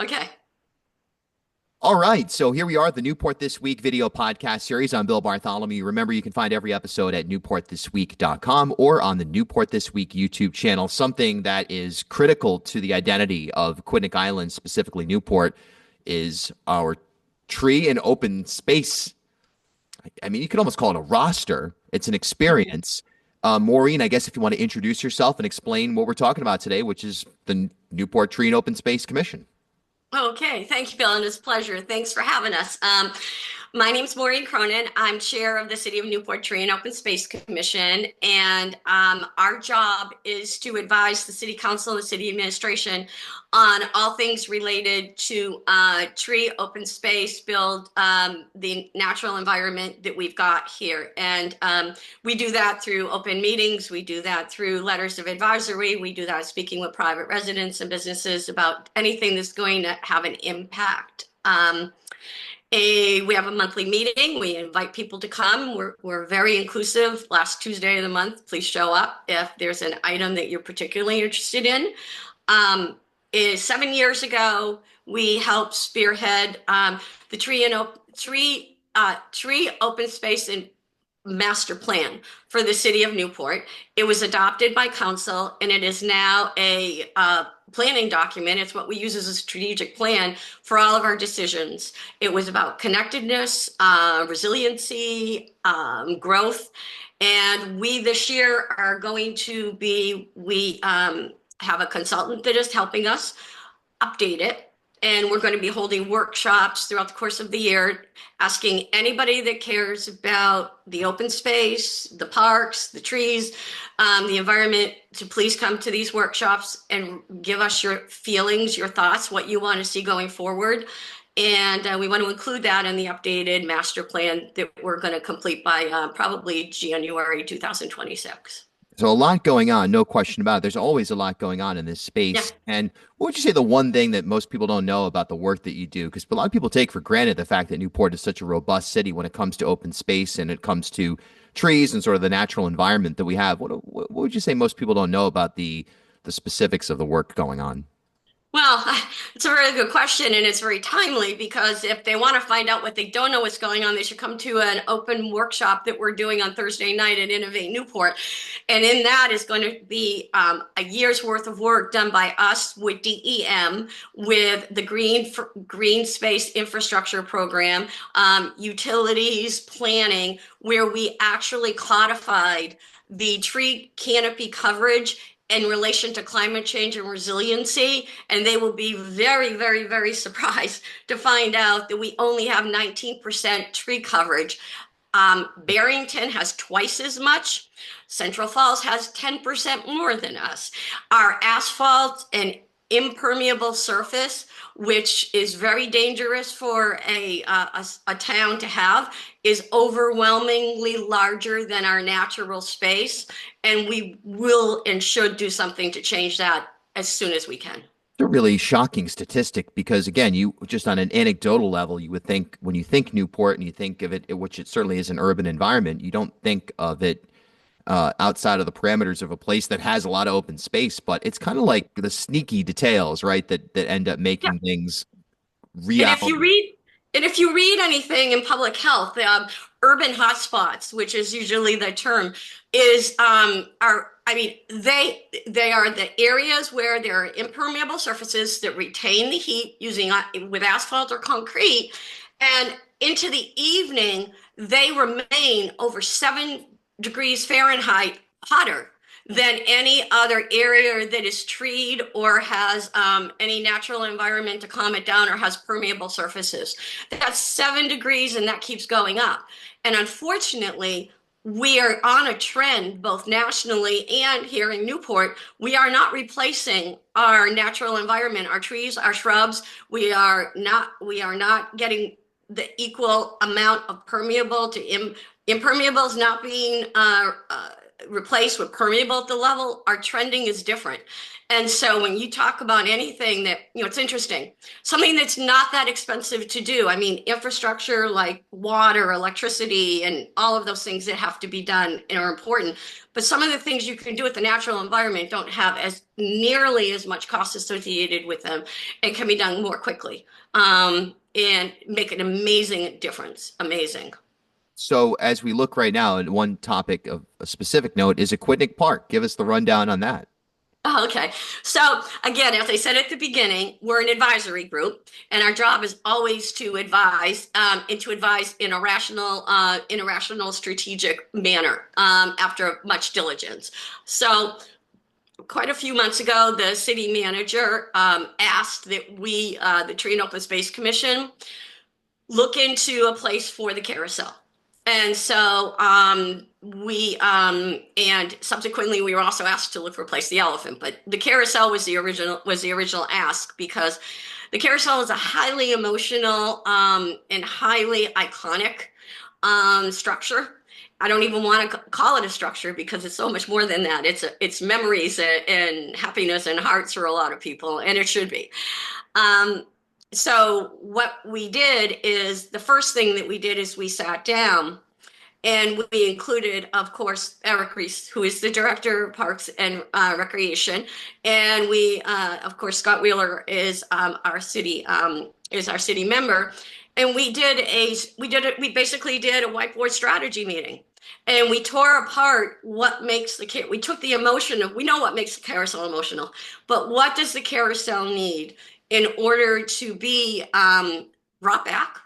Okay. All right, so here we are, the Newport This Week video podcast series. I'm Bill Bartholomew. Remember, you can find every episode at newportthisweek.com or on the Newport This Week YouTube channel. Something that is critical to the identity of Quinnic Island, specifically Newport, is our tree and open space. I mean, you could almost call it a roster. It's an experience. Maureen, I guess if you want to introduce yourself and explain what we're talking about today, which is the Newport Tree and Open Space Commission. Okay, thank you, Bill, and it's a pleasure. Thanks for having us. My name's Maureen Cronin. I'm chair of the City of Newport Tree and Open Space Commission, and our job is to advise the City Council and the City Administration on all things related to tree, open space, build, the natural environment that we've got here. And we do that through open meetings. We do that through letters of advisory. We do that speaking with private residents and businesses about anything that's going to have an impact. We have a monthly meeting. We invite people to come. We're very inclusive. Last Tuesday of the month, please show up if there's an item that you're particularly interested in. 7 years ago, we helped spearhead the tree open space and master plan for the city of Newport. It was adopted by council, and it is now a planning document. It's what we use as a strategic plan for all of our decisions. It was about connectedness, resiliency, growth. And we this year are going to be, we have a consultant that is helping us update it. And we're going to be holding workshops throughout the course of the year, asking anybody that cares about the open space, the parks, the trees, the environment to please come to these workshops and give us your feelings, your thoughts, what you want to see going forward. And we want to include that in the updated master plan that we're going to complete by probably January 2026. So a lot going on, no question about it. There's always a lot going on in this Yeah. space. And what would you say the one thing that most people don't know about the work that you do? Because a lot of people take for granted the fact that Newport is such a robust city when it comes to open space and it comes to trees and sort of the natural environment that we have. What would you say most people don't know about the specifics of the work going on? Well, it's a really good question, and it's very timely because if they want to find out what they don't know what's going on, they should come to an open workshop that we're doing on Thursday night at Innovate Newport. And in that is going to be a year's worth of work done by us with DEM, with the Green Space Infrastructure Program, utilities planning, where we actually codified the tree canopy coverage in relation to climate change and resiliency. And they will be very, very, very surprised to find out that we only have 19% tree coverage. Barrington has twice as much. Central Falls has 10% more than us. Our asphalt and impermeable surface, which is very dangerous for a town to have, is overwhelmingly larger than our natural space. And we will and should do something to change that as soon as we can. A really shocking statistic because again, you just on an anecdotal level, you would think when you think Newport and you think of it, which it certainly is an urban environment, you don't think of it outside of the parameters of a place that has a lot of open space, but it's kind of like the sneaky details, right? That end up Yeah. making things And if you reality. read and if you read anything in public health, urban hotspots, which is usually the term, is are I mean they are the areas where there are impermeable surfaces that retain the heat using with asphalt or concrete, and into the evening they remain over 7 degrees Fahrenheit hotter than any other area that is treed or has any natural environment to calm it down or has permeable surfaces. That's 7 degrees and that keeps going up. And unfortunately, we are on a trend both nationally and here in Newport. We are not replacing our natural environment, our trees, our shrubs. We are not getting the equal amount of permeable to impermeable is not being replaced with permeable at the level, our trending is different. And so when you talk about anything that, it's interesting, something that's not that expensive to do. I mean, infrastructure like water, electricity, and all of those things that have to be done are important. But some of the things you can do with the natural environment don't have as nearly as much cost associated with them and can be done more quickly, and make an amazing difference. Amazing. So as we look right now, and one topic of a specific note is Aquidneck Park. Give us the rundown on that. Oh, okay. So again, as I said at the beginning, we're an advisory group, and our job is always to advise, and to advise in a rational, strategic manner, after much diligence. So quite a few months ago, the city manager asked that the Tree and Open Space Commission, look into a place for the carousel. And so and subsequently we were also asked to look for a place for the elephant, but the carousel was the original ask, because the carousel is a highly emotional and highly iconic structure. I don't even want to call it a structure because it's so much more than that. It's memories and happiness and hearts for a lot of people, and it should be. Um, so what we did is the first thing that we did is we sat down and we included, of course, Eric Reese, who is the director of Parks and Recreation, and of course, Scott Wheeler is our city member, and we basically did a whiteboard strategy meeting, and we tore apart what makes we took the emotion of, we know what makes the carousel emotional, but what does the carousel need in order to be brought back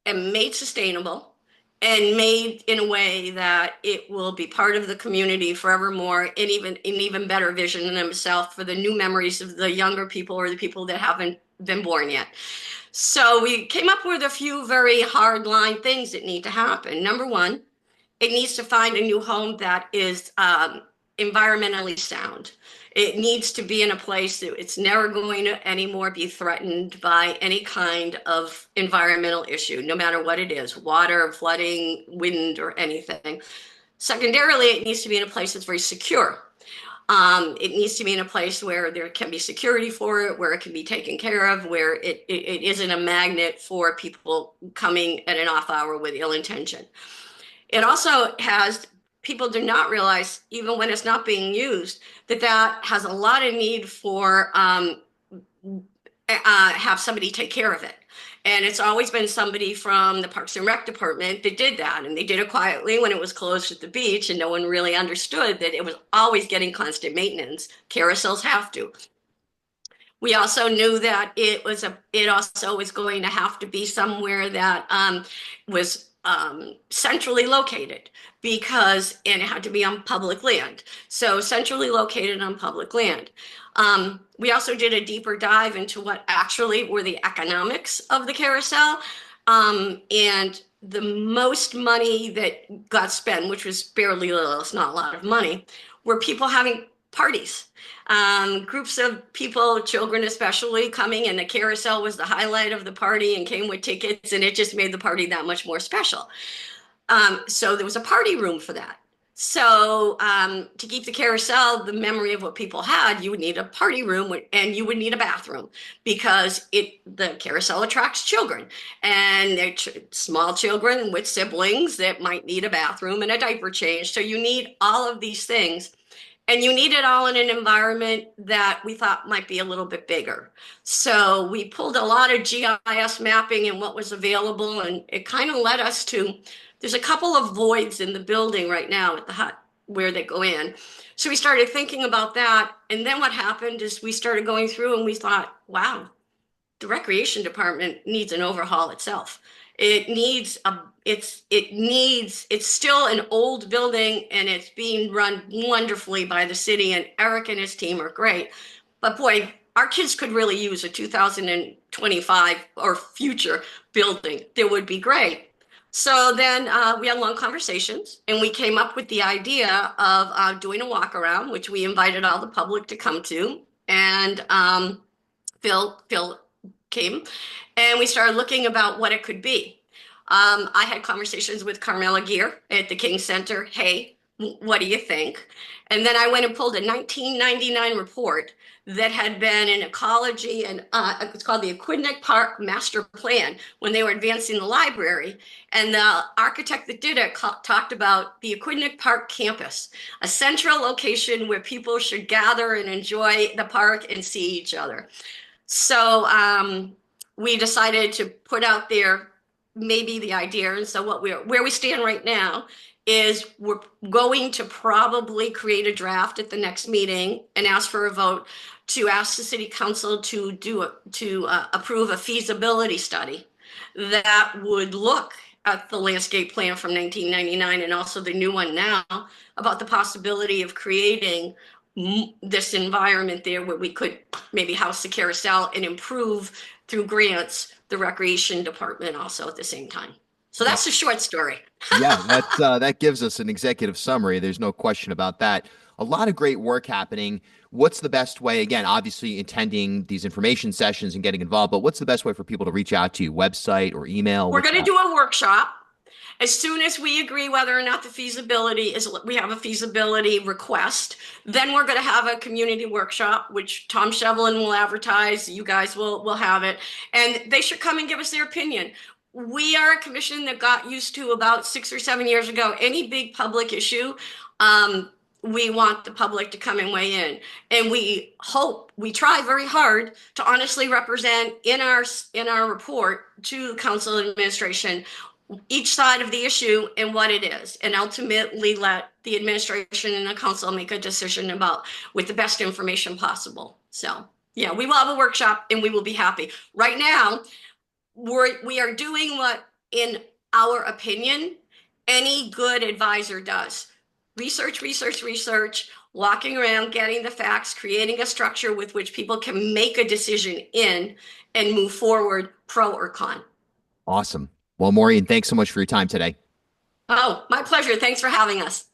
and made sustainable and made in a way that it will be part of the community forevermore, and even an even better vision in themselves for the new memories of the younger people or the people that haven't been born yet. So we came up with a few very hard line things that need to happen. Number one, it needs to find a new home that is environmentally sound. It needs to be in a place that it's never going to anymore be threatened by any kind of environmental issue, no matter what it is, water, flooding, wind, or anything. Secondarily, it needs to be in a place that's very secure. It needs to be in a place where there can be security for it, where it can be taken care of, where it isn't a magnet for people coming at an off hour with ill intention. It also has, people do not realize, even when it's not being used, that has a lot of need for have somebody take care of it. And it's always been somebody from the Parks and Rec department that did that. And they did it quietly when it was closed at the beach, and no one really understood that it was always getting constant maintenance. Carousels have to. We also knew that it also was going to have to be somewhere that was centrally located, and it had to be on public land. So centrally located on public land. We also did a deeper dive into what actually were the economics of the carousel. And the most money that got spent, which was barely little, it's not a lot of money, were people having parties. Groups of people, children especially, coming, and the carousel was the highlight of the party and came with tickets, and it just made the party that much more special. So there was a party room for that. So to keep the carousel, the memory of what people had, you would need a party room, and you would need a bathroom, because the carousel attracts children, and they're small children with siblings that might need a bathroom and a diaper change. So you need all of these things. And you need it all in an environment that we thought might be a little bit bigger. So we pulled a lot of GIS mapping and what was available, and it kind of led us to, there's a couple of voids in the building right now at the hut where they go in. So we started thinking about that. And then what happened is we started going through and we thought, wow, the recreation department needs an overhaul itself. It's still an old building, and it's being run wonderfully by the city, and Eric and his team are great. But boy, our kids could really use a 2025 or future building that would be great. So then we had long conversations, and we came up with the idea of doing a walk around, which we invited all the public to come to. And Phil came, and we started looking about what it could be. I had conversations with Carmela Gear at the King Center. Hey, What do you think? And then I went and pulled a 1999 report that had been in ecology, and it's called the Aquidneck Park Master Plan when they were advancing the library. And the architect that did it talked about the Aquidneck Park campus, a central location where people should gather and enjoy the park and see each other. So we decided to put out there maybe the idea. And so where we stand right now is we're going to probably create a draft at the next meeting and ask for a vote to ask the city council to approve a feasibility study that would look at the landscape plan from 1999 and also the new one now about the possibility of creating this environment there where we could maybe house the carousel and improve through grants the recreation department also at the same time. So Well, that's the short story. yeah, that gives us an executive summary. There's no question about that. A lot of great work happening. What's the best way? Again, obviously attending these information sessions and getting involved, but what's the best way for people to reach out to you? Website or email? We're What's going to that? do a workshop. As soon as we agree whether or not the feasibility is, we have a feasibility request, then we're going to have a community workshop, which Tom Shevelin will advertise. You guys will have it. And they should come and give us their opinion. We are a commission that got used to about 6 or 7 years ago, any big public issue, we want the public to come and weigh in. And we try very hard to honestly represent in our report to council administration each side of the issue and what it is, and ultimately let the administration and the council make a decision about with the best information possible. So yeah, we will have a workshop and we will be happy. Right now, we are doing what, in our opinion, any good advisor does. Research, research, research, walking around, getting the facts, creating a structure with which people can make a decision in and move forward, pro or con. Awesome. Well, Maureen, thanks so much for your time today. Oh, my pleasure. Thanks for having us.